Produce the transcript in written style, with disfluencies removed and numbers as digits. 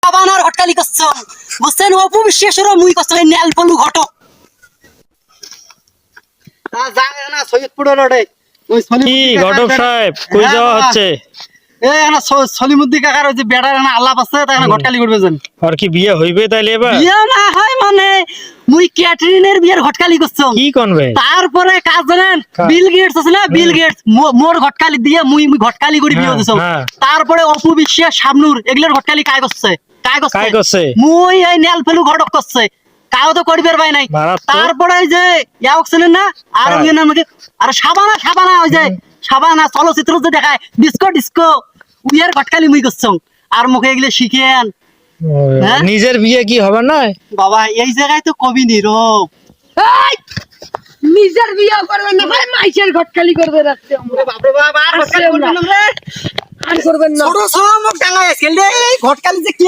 সাবানার ঘটকালি করছ বুঝছেন অপু বিশ্বাসেরও মুই করছ এই নেল পলু ঘটক যায় না সৈয়দপুরের রোডে ওই কি ঘটক সাহেব কই যাওয়া হচ্ছে? এই না সলিমুদ্দি কাকার ওই যে বেড়ার না আলাপ আছে তাই না ঘটকালি করবে জান আর কি বিয়ে হইবে তাইলে এবার? বিয়ে না হয় মানে মুই ক্যাটরিনের বিয়ের ঘটকালি করছ কি করবে? তারপরে কাজ জানেন বিল গেটস আছে না বিল গেটস মোর ঘটকালি দিয়ে মুই ঘটকালি করে বিয়ে দিছ তারপরে অপু বিশ্বাস শাবনুর এগুলোর ঘটকালি কায় করছে কাই করছে? মুই এই নেল ফেলু ঘটক করছে কাও তো করিবার ভাই নাই। তারপরে ওই যে ইয়াও ছিলেন না আর ওই নামকে আর সাবানা ওই যে সাবানা চলচ্চিত্র যে দেখায় ডিস্কো ডিস্কো উইয়ার ঘটকালি মুই করছ আর মুখে এগুলো শিখেন। নিজের বিয়ে কি হবে না বাবা এই জায়গায় তো কবি নীরব নিজের বিয়ে করবেন না ভাই মাইসের ঘটকালি করবে রাখতে আমরা বাপরে বাবা আর ঘটকালি করবেন না রে আর করবেন না ছোট ছোট মুখ টাঙায় আজকাল রে ঘটকালি যে কি